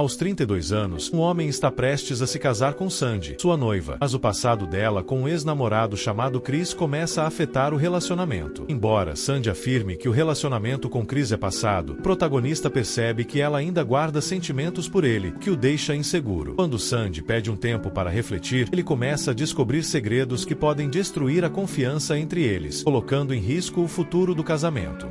Aos 32 anos, um homem está prestes a se casar com Sandy, sua noiva, mas o passado dela com um ex-namorado chamado Chris começa a afetar o relacionamento. Embora Sandy afirme que o relacionamento com Chris é passado, o protagonista percebe que ela ainda guarda sentimentos por ele, que o deixa inseguro. Quando Sandy pede um tempo para refletir, ele começa a descobrir segredos que podem destruir a confiança entre eles, colocando em risco o futuro do casamento.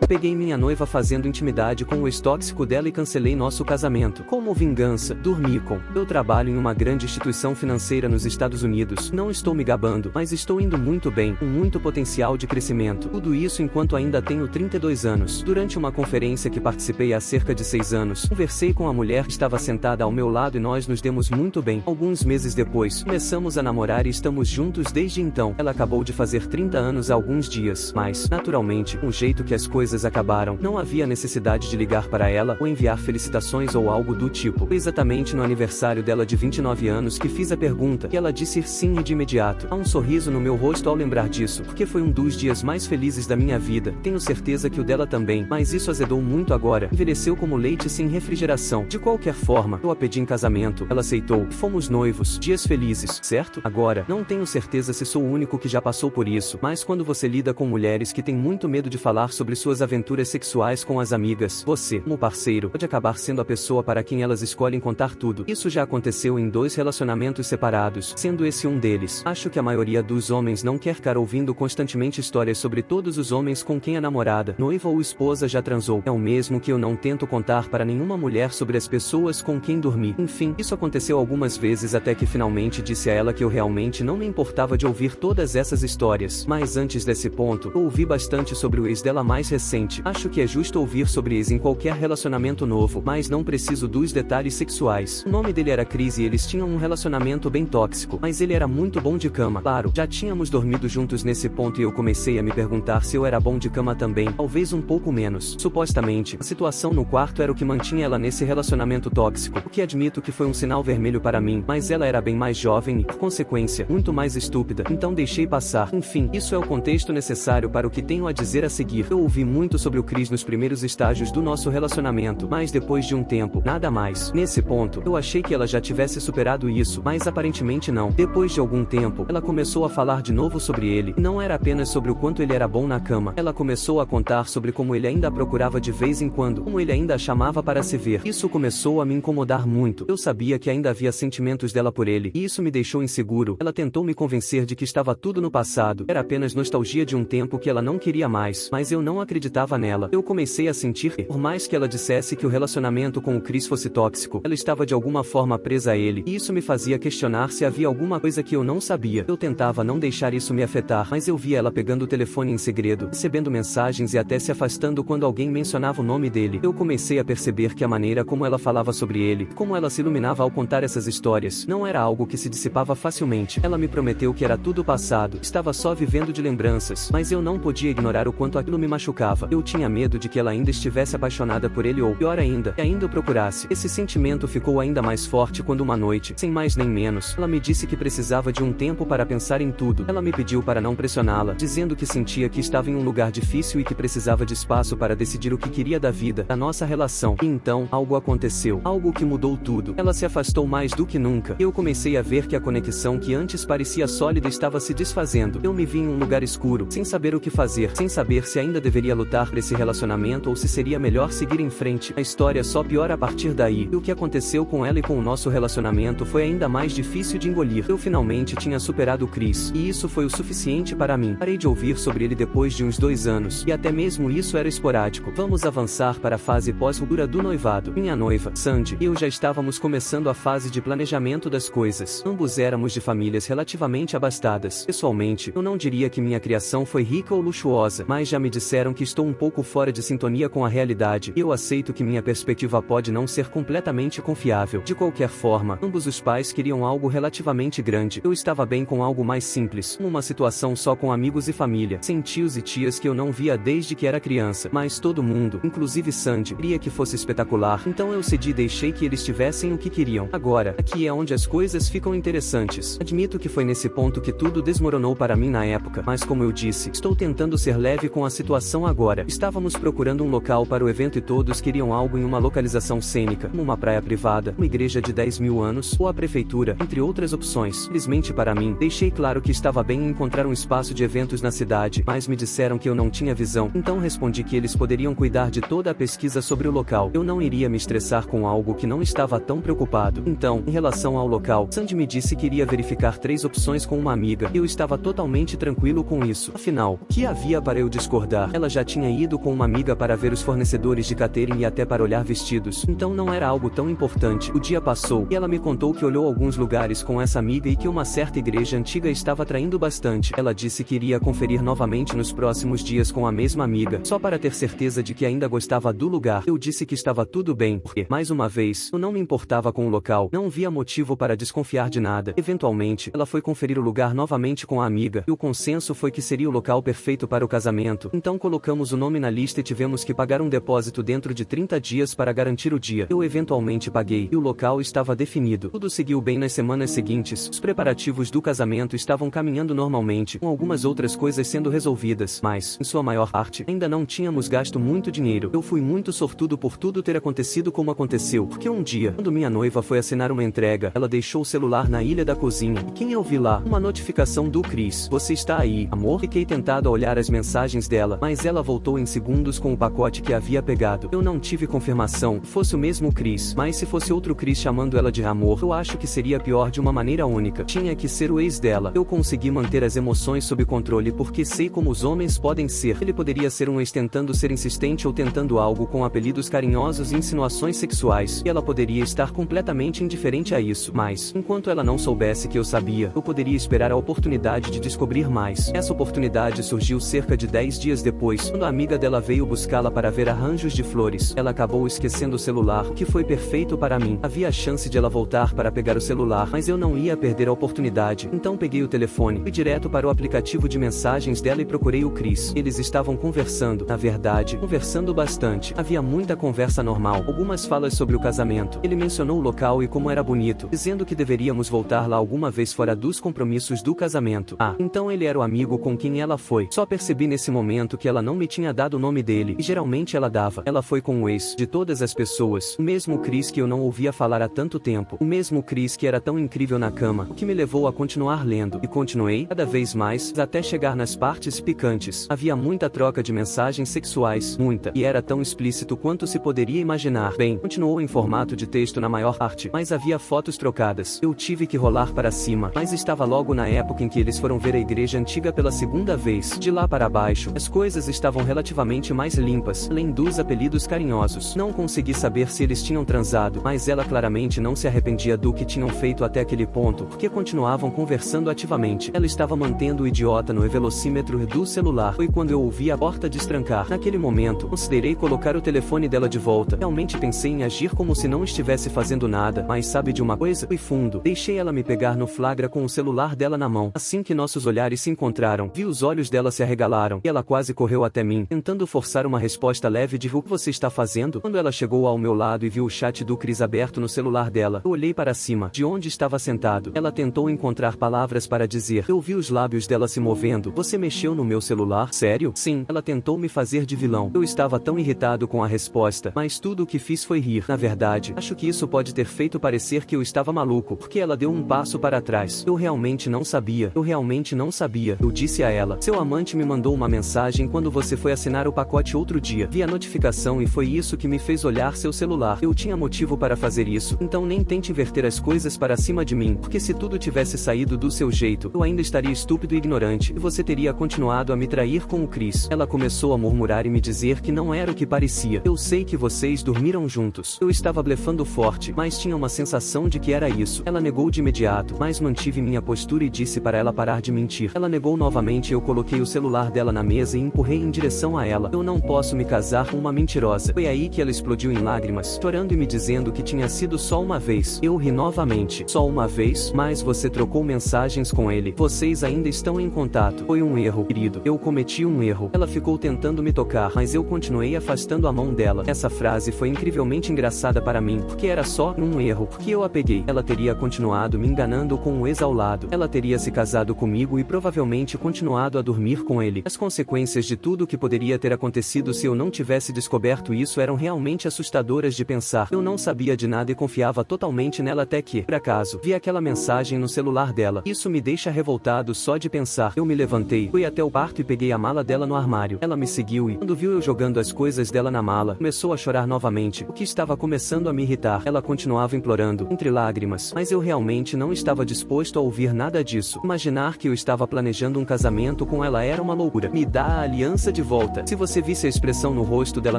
Peguei minha noiva fazendo intimidade com o ex-tóxico dela e cancelei nosso casamento. Como vingança, dormi com. Eu trabalho em uma grande instituição financeira nos Estados Unidos. Não estou me gabando, mas estou indo muito bem, com muito potencial de crescimento. Tudo isso enquanto ainda tenho 32 anos. Durante uma conferência que participei há cerca de 6 anos, conversei com a mulher que estava sentada ao meu lado e nós nos demos muito bem. Alguns meses depois, começamos a namorar e estamos juntos desde então. Ela acabou de fazer 30 anos há alguns dias, mas, naturalmente, o jeito que as coisas acabaram, não havia necessidade de ligar para ela ou enviar felicitações ou algo do tipo. Foi exatamente no aniversário dela de 29 anos que fiz a pergunta e ela disse sim e de imediato. Há um sorriso no meu rosto ao lembrar disso, porque foi um dos dias mais felizes da minha vida. Tenho certeza que o dela também, mas isso azedou muito agora. Envelheceu como leite sem refrigeração. De qualquer forma, eu a pedi em casamento, ela aceitou e fomos noivos. Dias felizes, certo? Agora, não tenho certeza se sou o único que já passou por isso, mas quando você lida com mulheres que têm muito medo de falar sobre suas aventuras sexuais com as amigas, você, como parceiro, pode acabar sendo a pessoa para quem elas escolhem contar tudo. Isso já aconteceu em 2 relacionamentos separados, sendo esse um deles. Acho que a maioria dos homens não quer ficar ouvindo constantemente histórias sobre todos os homens com quem a namorada, noiva ou esposa já transou. É o mesmo que eu não tento contar para nenhuma mulher sobre as pessoas com quem dormi. Enfim, isso aconteceu algumas vezes até que finalmente disse a ela que eu realmente não me importava de ouvir todas essas histórias. Mas antes desse ponto, eu ouvi bastante sobre o ex dela mais recente. Acho que é justo ouvir sobre ex em qualquer relacionamento novo, mas não preciso dos detalhes sexuais. O nome dele era Chris e eles tinham um relacionamento bem tóxico, mas ele era muito bom de cama. Claro, já tínhamos dormido juntos nesse ponto e eu comecei a me perguntar se eu era bom de cama também, talvez um pouco menos. Supostamente, a situação no quarto era o que mantinha ela nesse relacionamento tóxico, o que admito que foi um sinal vermelho para mim, mas ela era bem mais jovem e, por consequência, muito mais estúpida, então deixei passar. Enfim, isso é o contexto necessário para o que tenho a dizer a seguir. Eu ouvi muito sobre o Chris nos primeiros estágios do nosso relacionamento, mas depois de um tempo, nada mais. Nesse ponto, eu achei que ela já tivesse superado isso, mas aparentemente não. Depois de algum tempo, ela começou a falar de novo sobre ele, e não era apenas sobre o quanto ele era bom na cama. Ela começou a contar sobre como ele ainda a procurava de vez em quando, como ele ainda a chamava para se ver. Isso começou a me incomodar muito. Eu sabia que ainda havia sentimentos dela por ele, e isso me deixou inseguro. Ela tentou me convencer de que estava tudo no passado, era apenas nostalgia de um tempo que ela não queria mais, mas eu não acreditava nela. Eu comecei a sentir que, por mais que ela dissesse que o relacionamento com o Chris fosse tóxico, ela estava de alguma forma presa a ele, e isso me fazia questionar se havia alguma coisa que eu não sabia. Eu tentava não deixar isso me afetar, mas eu via ela pegando o telefone em segredo, recebendo mensagens e até se afastando quando alguém mencionava o nome dele. Eu comecei a perceber que a maneira como ela falava sobre ele, como ela se iluminava ao contar essas histórias, não era algo que se dissipava facilmente. Ela me prometeu que era tudo passado, estava só vivendo de lembranças, mas eu não podia ignorar o quanto aquilo me machucava. Eu tinha medo de que ela ainda estivesse apaixonada por ele ou, pior ainda, que ainda o procurasse. Esse sentimento ficou ainda mais forte quando uma noite, sem mais nem menos, ela me disse que precisava de um tempo para pensar em tudo. Ela me pediu para não pressioná-la, dizendo que sentia que estava em um lugar difícil e que precisava de espaço para decidir o que queria da vida, da nossa relação. E então, algo aconteceu, algo que mudou tudo. Ela se afastou mais do que nunca. Eu comecei a ver que a conexão que antes parecia sólida estava se desfazendo. Eu me vi em um lugar escuro, sem saber o que fazer, sem saber se ainda deveria lutar por esse relacionamento ou se seria melhor seguir em frente. A história só piora a partir daí. E o que aconteceu com ela e com o nosso relacionamento foi ainda mais difícil de engolir. Eu finalmente tinha superado o Chris, e isso foi o suficiente para mim. Parei de ouvir sobre ele depois de uns 2 anos, e até mesmo isso era esporádico. Vamos avançar para a fase pós-ruptura do noivado. Minha noiva, Sandy, e eu já estávamos começando a fase de planejamento das coisas. Ambos éramos de famílias relativamente abastadas. Pessoalmente, eu não diria que minha criação foi rica ou luxuosa, mas já me disseram que estou um pouco fora de sintonia com a realidade, e eu aceito que minha perspectiva pode não ser completamente confiável. De qualquer forma, ambos os pais queriam algo relativamente grande. Eu estava bem com algo mais simples, uma situação só com amigos e família, sem tios e tias que eu não via desde que era criança, mas todo mundo, inclusive Sandy, queria que fosse espetacular, então eu cedi e deixei que eles tivessem o que queriam. Agora, aqui é onde as coisas ficam interessantes. Admito que foi nesse ponto que tudo desmoronou para mim na época, mas como eu disse, estou tentando ser leve com a situação agora. agora. Estávamos procurando um local para o evento e todos queriam algo em uma localização cênica, como uma praia privada, uma igreja de 10 mil anos, ou a prefeitura, entre outras opções. Felizmente para mim, deixei claro que estava bem em encontrar um espaço de eventos na cidade, mas me disseram que eu não tinha visão, então respondi que eles poderiam cuidar de toda a pesquisa sobre o local. Eu não iria me estressar com algo que não estava tão preocupado. Então, em relação ao local, Sandy me disse que iria verificar 3 opções com uma amiga, e eu estava totalmente tranquilo com isso. Afinal, o que havia para eu discordar? Ela já tinha ido com uma amiga para ver os fornecedores de catering e até para olhar vestidos, então não era algo tão importante. O dia passou, e ela me contou que olhou alguns lugares com essa amiga e que uma certa igreja antiga estava atraindo bastante. Ela disse que iria conferir novamente nos próximos dias com a mesma amiga, só para ter certeza de que ainda gostava do lugar. Eu disse que estava tudo bem, porque, mais uma vez, eu não me importava com o local, não via motivo para desconfiar de nada. Eventualmente, ela foi conferir o lugar novamente com a amiga, e o consenso foi que seria o local perfeito para o casamento. Então colocamos o nome na lista e tivemos que pagar um depósito dentro de 30 dias para garantir o dia. Eu eventualmente paguei, e o local estava definido. Tudo seguiu bem nas semanas seguintes. Os preparativos do casamento estavam caminhando normalmente, com algumas outras coisas sendo resolvidas, mas, em sua maior parte, ainda não tínhamos gasto muito dinheiro. Eu fui muito sortudo por tudo ter acontecido como aconteceu, porque um dia, quando minha noiva foi assinar uma entrega, ela deixou o celular na ilha da cozinha, e quem eu vi lá? Uma notificação do Chris. Você está aí, amor? Fiquei tentado a olhar as mensagens dela, mas ela voltou em segundos com o pacote que havia pegado. Eu não tive confirmação, fosse o mesmo Chris, mas se fosse outro Chris chamando ela de amor, eu acho que seria pior de uma maneira única. Tinha que ser o ex dela. Eu consegui manter as emoções sob controle porque sei como os homens podem ser. Ele poderia ser um ex tentando ser insistente ou tentando algo com apelidos carinhosos e insinuações sexuais, e ela poderia estar completamente indiferente a isso, mas, enquanto ela não soubesse que eu sabia, eu poderia esperar a oportunidade de descobrir mais. Essa oportunidade surgiu cerca de 10 dias depois, quando a amiga dela veio buscá-la para ver arranjos de flores. Ela acabou esquecendo o celular, o que foi perfeito para mim. Havia a chance de ela voltar para pegar o celular, mas eu não ia perder a oportunidade. Então peguei o telefone, fui direto para o aplicativo de mensagens dela e procurei o Chris. Eles estavam conversando, na verdade, conversando bastante. Havia muita conversa normal, algumas falas sobre o casamento. Ele mencionou o local e como era bonito, dizendo que deveríamos voltar lá alguma vez fora dos compromissos do casamento. Ah, então ele era o amigo com quem ela foi. Só percebi nesse momento que ela não me tinha dado o nome dele, e geralmente ela dava. Ela foi com o ex de todas as pessoas, o mesmo Chris que eu não ouvia falar há tanto tempo, o mesmo Chris que era tão incrível na cama, o que me levou a continuar lendo, e continuei, cada vez mais, até chegar nas partes picantes. Havia muita troca de mensagens sexuais, muita, e era tão explícito quanto se poderia imaginar. Bem, continuou em formato de texto na maior parte, mas havia fotos trocadas. Eu tive que rolar para cima, mas estava logo na época em que eles foram ver a igreja antiga pela segunda vez. De lá para baixo, as coisas estavam relativamente mais limpas, além dos apelidos carinhosos. Não consegui saber se eles tinham transado, mas ela claramente não se arrependia do que tinham feito até aquele ponto, porque continuavam conversando ativamente. Ela estava mantendo o idiota no velocímetro do celular. Foi quando eu ouvi a porta destrancar. Naquele momento, considerei colocar o telefone dela de volta. Realmente pensei em agir como se não estivesse fazendo nada, mas sabe de uma coisa? Fui fundo. Deixei ela me pegar no flagra com o celular dela na mão. Assim que nossos olhares se encontraram, vi os olhos dela se arregalaram, e ela quase correu até mim, tentando forçar uma resposta leve de o que você está fazendo? Quando ela chegou ao meu lado e viu o chat do Chris aberto no celular dela, eu olhei para cima, de onde estava sentado. Ela tentou encontrar palavras para dizer. Eu vi os lábios dela se movendo. Você mexeu no meu celular? Sério? Sim. Ela tentou me fazer de vilão. Eu estava tão irritado com a resposta, mas tudo o que fiz foi rir. Na verdade, acho que isso pode ter feito parecer que eu estava maluco, porque ela deu um passo para trás. Eu realmente não sabia. Eu realmente não sabia. Eu disse a ela. Seu amante me mandou uma mensagem quando você foi assinar o pacote outro dia. Vi a notificação e foi isso que me fez olhar seu celular. Eu tinha motivo para fazer isso, então nem tente inverter as coisas para cima de mim, porque se tudo tivesse saído do seu jeito, eu ainda estaria estúpido e ignorante, e você teria continuado a me trair com o Chris. Ela começou a murmurar e me dizer que não era o que parecia. Eu sei que vocês dormiram juntos. Eu estava blefando forte, mas tinha uma sensação de que era isso. Ela negou de imediato, mas mantive minha postura e disse para ela parar de mentir. Ela negou novamente e eu coloquei o celular dela na mesa e empurrei em direção a ela. Eu não posso me casar com uma mentirosa. Foi aí que ela explodiu em lágrimas, chorando e me dizendo que tinha sido só uma vez. Eu ri novamente. Só uma vez? Mas você trocou mensagens com ele. Vocês ainda estão em contato. Foi um erro, querido. Eu cometi um erro. Ela ficou tentando me tocar, mas eu continuei afastando a mão dela. Essa frase foi incrivelmente engraçada para mim, porque era só um erro, porque eu a peguei. Ela teria continuado me enganando com um ex ao lado. Ela teria se casado comigo e provavelmente continuado a dormir com ele. As consequências de tudo que poderia ter acontecido se eu não tivesse descoberto isso eram realmente assustadoras de pensar. Eu não sabia de nada e confiava totalmente nela até que, por acaso, vi aquela mensagem no celular dela. Isso me deixa revoltado só de pensar. Eu me levantei, fui até o quarto e peguei a mala dela no armário. Ela me seguiu e, quando viu eu jogando as coisas dela na mala, começou a chorar novamente, o que estava começando a me irritar. Ela continuava implorando, entre lágrimas, mas eu realmente não estava disposto a ouvir nada disso. Imaginar que eu estava planejando um casamento com ela era uma loucura. Me dá a aliança de volta. Se você visse a expressão no rosto dela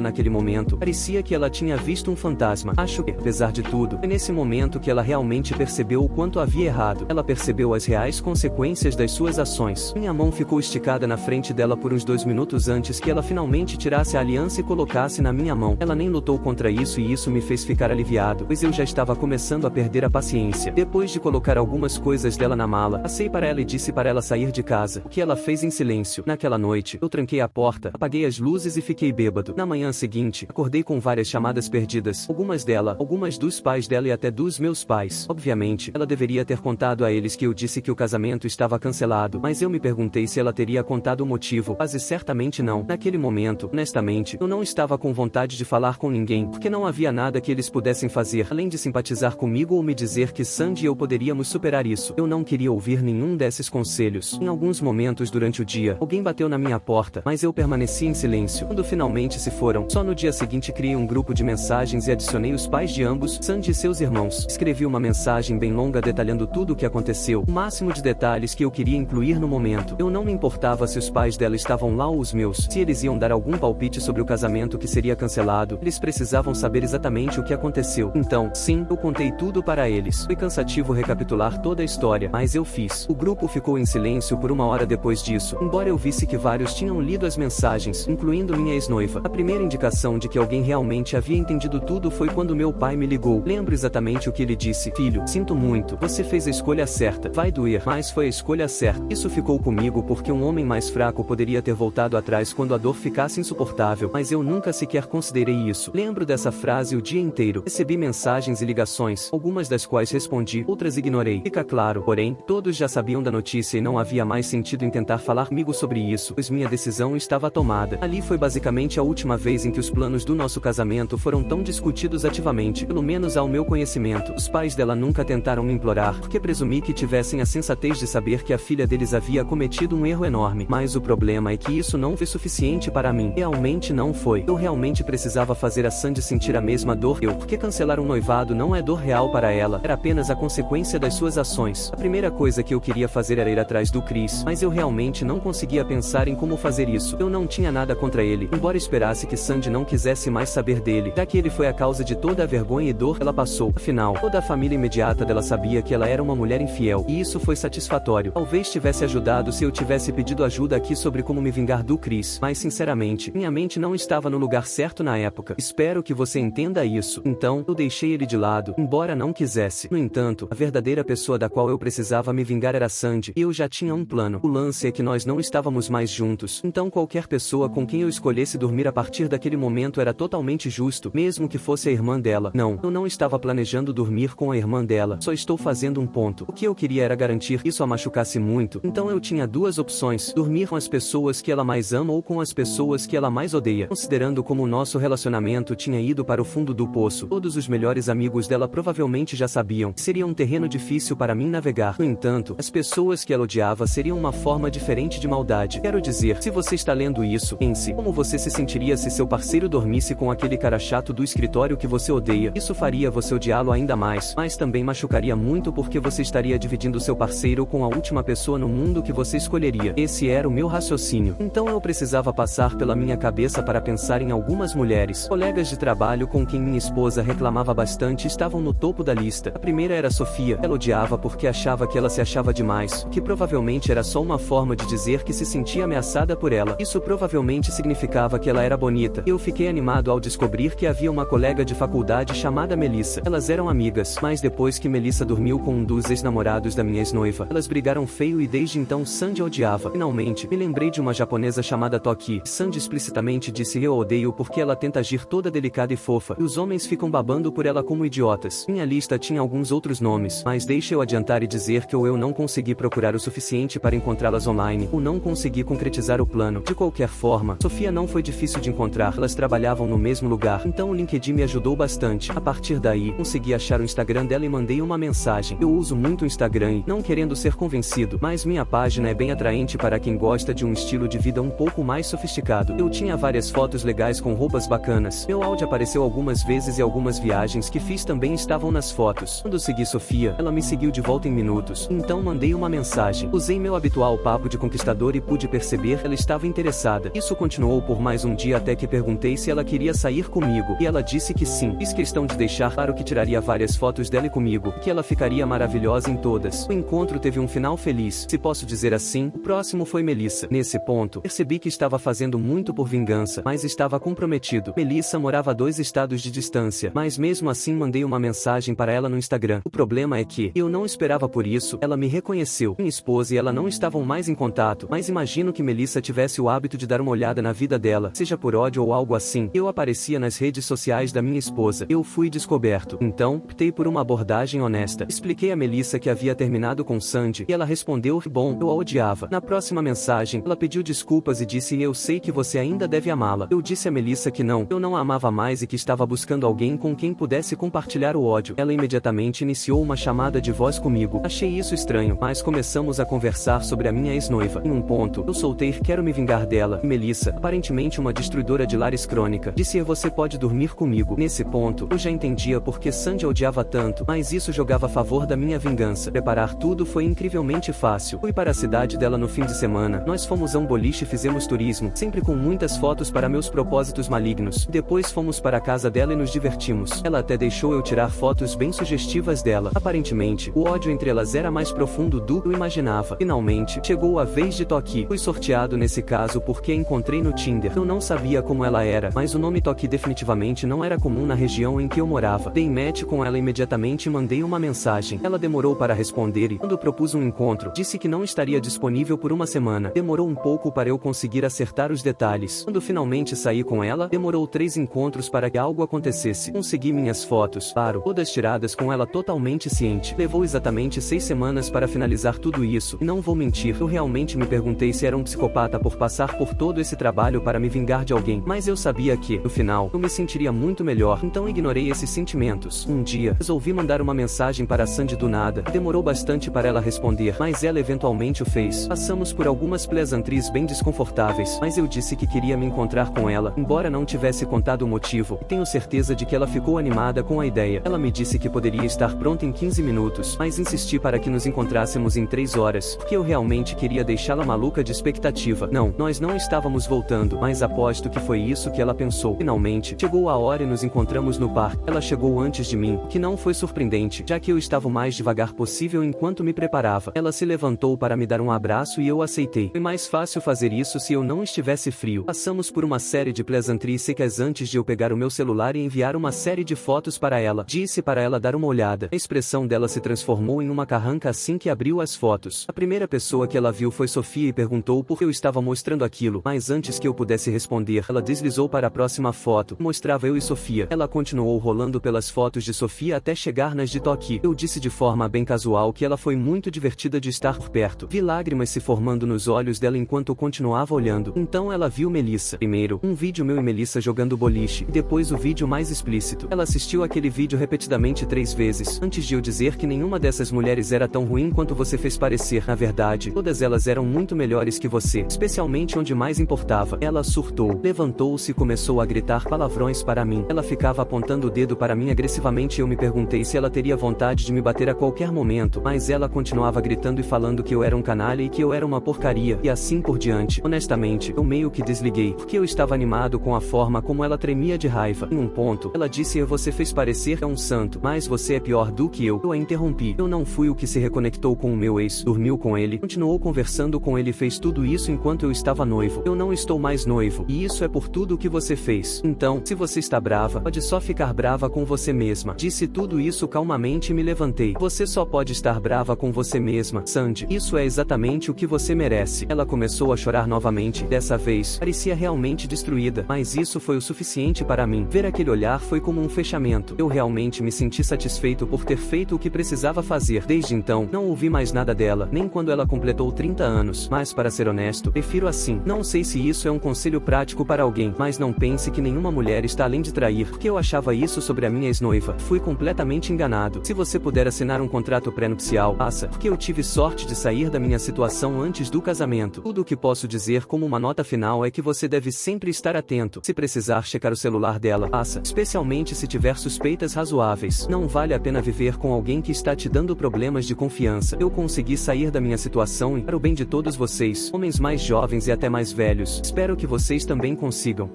naquele momento, parecia que ela tinha visto um fantasma. Acho que, apesar de tudo, foi nesse momento que ela realmente percebeu o quanto havia errado. Ela percebeu as reais consequências das suas ações. Minha mão ficou esticada na frente dela por uns 2 minutos antes que ela finalmente tirasse a aliança e colocasse na minha mão. Ela nem lutou contra isso e isso me fez ficar aliviado, pois eu já estava começando a perder a paciência. Depois de colocar algumas coisas dela na mala, passei para ela e disse para ela sair de casa, o que ela fez em silêncio. Naquela noite, eu tranquei a porta, apaguei as luzes e fiquei bêbado. Na manhã seguinte, acordei com várias chamadas perdidas, algumas dela, algumas dos pais dela e até dos meus pais. Obviamente, ela deveria ter contado a eles que eu disse que o casamento estava cancelado, mas eu me perguntei se ela teria contado o motivo. Quase certamente não. Naquele momento, honestamente, eu não estava com vontade de falar com ninguém, porque não havia nada que eles pudessem fazer, além de simpatizar comigo ou me dizer que Sandy e eu poderíamos superar isso. Eu não queria ouvir nenhum desses conselhos. Em alguns momentos durante o dia, alguém bateu na minha porta, mas eu permaneci em silêncio. Quando finalmente se foram, só no dia seguinte criei um grupo de mensagens e adicionei os pais de ambos, Sandy e seus irmãos. Escrevi uma mensagem bem longa detalhando tudo o que aconteceu, o máximo de detalhes que eu queria incluir no momento. Eu não me importava se os pais dela estavam lá ou os meus. Se eles iam dar algum palpite sobre o casamento que seria cancelado, eles precisavam saber exatamente o que aconteceu. Então, sim, eu contei tudo para eles. Foi cansativo recapitular toda a história, mas eu fiz. O grupo ficou em silêncio por 1 hora depois disso, embora eu visse que vários tinham lido as mensagens, incluindo minha ex-noiva. A primeira indicação de que alguém realmente havia entendido tudo foi quando meu pai me ligou. Lembro exatamente o que ele disse: filho, sinto muito, você fez a escolha certa. Vai doer, mas foi a escolha certa. Isso ficou comigo porque um homem mais fraco poderia ter voltado atrás quando a dor ficasse insuportável, mas eu nunca sequer considerei isso. Lembro dessa frase o dia inteiro. Recebi mensagens e ligações, algumas das quais respondi, outras ignorei. Fica claro, porém, todos já sabiam da notícia e não havia mais sentido em tentar falar comigo sobre isso, pois minha decisão estava tomada. Ali foi basicamente a última vez em que os planos do nosso casamento foram tão discutidos ativamente, pelo menos ao meu conhecimento. Os pais dela nunca tentaram me implorar, porque presumi que tivessem a sensatez de saber que a filha deles havia cometido um erro enorme. Mas o problema é que isso não foi suficiente para mim. Realmente não foi. Eu realmente precisava fazer a Sandy sentir a mesma dor que eu, porque cancelar um noivado não é dor real para ela, era apenas a consequência das suas ações. A primeira coisa que eu queria fazer era ir atrás do Chris, mas eu realmente não conseguia pensar em como fazer isso. Eu não tinha nada contra ele, embora esperasse que Sandy não quisesse mais saber dele, já que ele foi a causa de toda a vergonha e dor que ela passou. Afinal, toda a família imediata dela sabia que ela era uma mulher infiel, e isso foi satisfatório. Talvez tivesse ajudado se eu tivesse pedido ajuda aqui sobre como me vingar do Chris, mas sinceramente, minha mente não estava no lugar certo na época. Espero que você entenda isso. Então, eu deixei ele de lado, embora não quisesse. No entanto, a verdadeira pessoa da qual eu precisava me vingar era Sandy, e eu já tinha um plano. O lance é que nós não estávamos mais juntos, então qualquer pessoa com quem eu escolhesse dormir a partir daquele momento era totalmente justo, mesmo que fosse a irmã dela. Não, eu não estava planejando dormir com a irmã dela, só estou fazendo um ponto. O que eu queria era garantir que isso a machucasse muito, então eu tinha duas opções: dormir com as pessoas que ela mais ama ou com as pessoas que ela mais odeia. Considerando como o nosso relacionamento tinha ido para o fundo do poço, todos os melhores amigos dela provavelmente já sabiam que seria um terreno difícil para mim navegar. No entanto, as pessoas que ela odiava seriam uma forma diferente de maldade. Quero dizer, se você está lendo isso, pense, como você se sentiria se seu parceiro dormisse com aquele cara chato do escritório que você odeia? Isso faria você odiá-lo ainda mais, mas também machucaria muito porque você estaria dividindo seu parceiro com a última pessoa no mundo que você escolheria. Esse era o meu raciocínio. Então eu precisava passar pela minha cabeça para pensar em algumas mulheres. Colegas de trabalho com quem minha esposa reclamava bastante estavam no topo da lista. A primeira era Sofia. Ela odiava porque achava que ela se achava demais, que provavelmente era só uma forma de dizer que se sentia ameaçada por ela. Isso provavelmente significava que ela era bonita. Eu fiquei animado ao descobrir que havia uma colega de faculdade chamada Melissa. Elas eram amigas, mas depois que Melissa dormiu com um dos ex-namorados da minha ex-noiva, elas brigaram feio e desde então Sandy a odiava. Finalmente, me lembrei de uma japonesa chamada Toki. Sandy explicitamente disse: eu a odeio porque ela tenta agir toda delicada e fofa, e os homens ficam babando por ela como idiotas. Minha lista tinha alguns outros nomes, mas deixa eu adiantar e dizer que ou eu não consegui procurar o suficiente para encontrá-las online, ou não consegui concretizar o plano. De qualquer forma, Sofia não foi difícil de encontrar, elas trabalhavam no mesmo lugar, então o LinkedIn me ajudou bastante. A partir daí, consegui achar o Instagram dela e mandei uma mensagem. Eu uso muito o Instagram e, não querendo ser convencido, mas minha página é bem atraente para quem gosta de um estilo de vida um pouco mais sofisticado. Eu tinha várias fotos legais com roupas bacanas. Meu áudio apareceu algumas vezes e algumas viagens que fiz também estavam nas fotos. Quando segui Sofia, ela me seguiu de volta em minutos, então mandei uma mensagem. Usei meu habitual papo de conquistador e pude perceber que ela estava interessada. Isso continuou por mais um dia até que perguntei se ela queria sair comigo, e ela disse que sim. Fiz questão de deixar claro que tiraria várias fotos dela e comigo, que ela ficaria maravilhosa em todas. O encontro teve um final feliz, se posso dizer assim. O próximo foi Melissa. Nesse ponto, percebi que estava fazendo muito por vingança, mas estava comprometido. Melissa morava a 2 estados de distância, mas mesmo assim mandei uma mensagem para ela no Instagram. O problema é que, eu não esperava por isso, ela me reconheceu. Minha esposa e ela não estavam mais em contato, mas imagino que Melissa tivesse o hábito de dar uma olhada na vida dela, seja por ódio ou algo assim. Eu aparecia nas redes sociais da minha esposa. Eu fui descoberto. Então, optei por uma abordagem honesta. Expliquei a Melissa que havia terminado com Sandy, e ela respondeu: bom, eu a odiava. Na próxima mensagem, ela pediu desculpas e disse: eu sei que você ainda deve amá-la. Eu disse a Melissa que não, eu não a amava mais e que estava buscando alguém com quem pudesse compartilhar o ódio. Ela imediatamente iniciou uma chamada de voz comigo. Achei isso estranho, mas começamos a conversar sobre a minha ex-noiva. Em um ponto, eu soltei: quero me vingar dela. E Melissa, aparentemente uma destruidora de lares crônica, disse: você pode dormir comigo. Nesse ponto, eu já entendia porque Sandy a odiava tanto, mas isso jogava a favor da minha vingança. Preparar tudo foi incrivelmente fácil. Fui para a cidade dela no fim de semana. Nós fomos a um boliche e fizemos turismo, sempre com muitas fotos para meus propósitos malignos. Depois fomos para a casa dela e nos divertimos. Ela até deixou eu tirar fotos bem sugestivas dela. Aparentemente, o ódio entre elas era mais profundo do que eu imaginava. Finalmente, chegou a vez de Toki. Fui sorteado nesse caso porque a encontrei no Tinder. Eu não sabia como ela era, mas o nome Toki definitivamente não era comum na região em que eu morava. Dei match com ela imediatamente e mandei uma mensagem. Ela demorou para responder e, quando propus um encontro, disse que não estaria disponível por uma semana. Demorou um pouco para eu conseguir acertar os detalhes. Quando finalmente saí com ela, demorou 3 encontros para que algo acontecesse. Consegui minhas fotos, claro, todas tiradas com ela totalmente ciente. Levou exatamente 6 semanas para finalizar tudo isso, e não vou mentir, eu realmente me perguntei se era um psicopata por passar por todo esse trabalho para me vingar de alguém, mas eu sabia que, no final, eu me sentiria muito melhor, então ignorei esses sentimentos. Um dia, resolvi mandar uma mensagem para Sandy do nada. Demorou bastante para ela responder, mas ela eventualmente o fez. Passamos por algumas pleasantries bem desconfortáveis, mas eu disse que queria me encontrar com ela, embora não tivesse contado o motivo, e tenho certeza de que ela ficou animada com a ideia. Ela me disse que poderia estar pronta em 15 minutos, mas insisti para que nos encontrássemos em 3 horas, porque eu realmente queria deixá-la maluca de expectativa. Não, nós não estávamos voltando, mas aposto que foi isso que ela pensou. Finalmente, chegou a hora e nos encontramos no parque. Ela chegou antes de mim, o que não foi surpreendente, já que eu estava o mais devagar possível enquanto me preparava. Ela se levantou para me dar um abraço e eu aceitei. Foi mais fácil fazer isso se eu não estivesse frio. Passamos por uma série de pleasantries secas antes de eu pegar o meu celular e enviar uma série de fotos para ela. Disse para ela dar uma olhada. A expressão dela se transformou em uma carranca assim que abriu as fotos. A primeira pessoa que ela viu foi Sofia e perguntou por que eu estava mostrando aquilo, mas antes que eu pudesse responder, ela deslizou para a próxima foto. Mostrava eu e Sofia. Ela continuou rolando pelas fotos de Sofia até chegar nas de Toki. Eu disse de forma bem casual que ela foi muito divertida de estar por perto. Vi lágrimas se formando nos olhos dela enquanto eu continuava olhando. Então ela viu Melissa. Primeiro, um vídeo meu e Melissa jogando boliche, e depois o vídeo mais explícito. Ela assistiu aquele vídeo repetidamente 3 vezes, antes de eu dizer que nenhuma dessas mulheres era tão ruim quanto você fez parecer. Na verdade, todas elas eram muito melhores que você, especialmente onde mais importava. Ela surtou, levantou-se e começou a gritar palavrões para mim. Ela ficava apontando o dedo para mim agressivamente e eu me perguntei se ela teria vontade de me bater a qualquer momento, mas ela continuava gritando e falando que eu era um canalha e que eu era uma porcaria, e assim por diante. Honestamente, eu meio que desliguei, porque eu estava animado com a forma como ela tremia de raiva. Em um ponto, ela disse: você fez parecer um santo, mas você é pior do que eu. Eu a interrompi. Eu não fui o que se reconectou com o meu ex, dormiu com ele, continuou conversando com ele e fez tudo isso enquanto eu estava noivo. Eu não estou mais noivo, e isso é por tudo o que você fez. Então, se você está brava, pode só ficar brava com você mesma. Disse tudo isso calmamente e me levantei. Você só pode estar brava com você mesma, Sandy. Isso é exatamente o que você merece. Ela começou a chorar novamente. Dessa vez, parecia realmente destruída, mas isso foi o suficiente para mim. Ver aquele olhar foi como um fechamento. Eu realmente me senti satisfeito por ter feito o que precisava fazer. Desde então, não ouvi mais nada dela, nem quando ela completou 30 anos. Mas para ser honesto, prefiro assim. assim. Não sei se isso é um conselho prático para alguém, mas não pense que nenhuma mulher está além de trair, porque eu achava isso sobre a minha ex-noiva. Fui completamente enganado. Se você puder assinar um contrato pré-nupcial, faça, porque eu tive sorte de sair da minha situação antes do casamento. Tudo o que posso dizer como uma nota final é que você deve sempre estar atento. Se precisar checar o celular dela, faça, especialmente se tiver suspeitas razoáveis. Não vale a pena viver com alguém que está te dando problemas de confiança. Eu consegui sair da minha situação e, para o bem de todos vocês, homens mais jovens e até mais velhos, espero que vocês também consigam.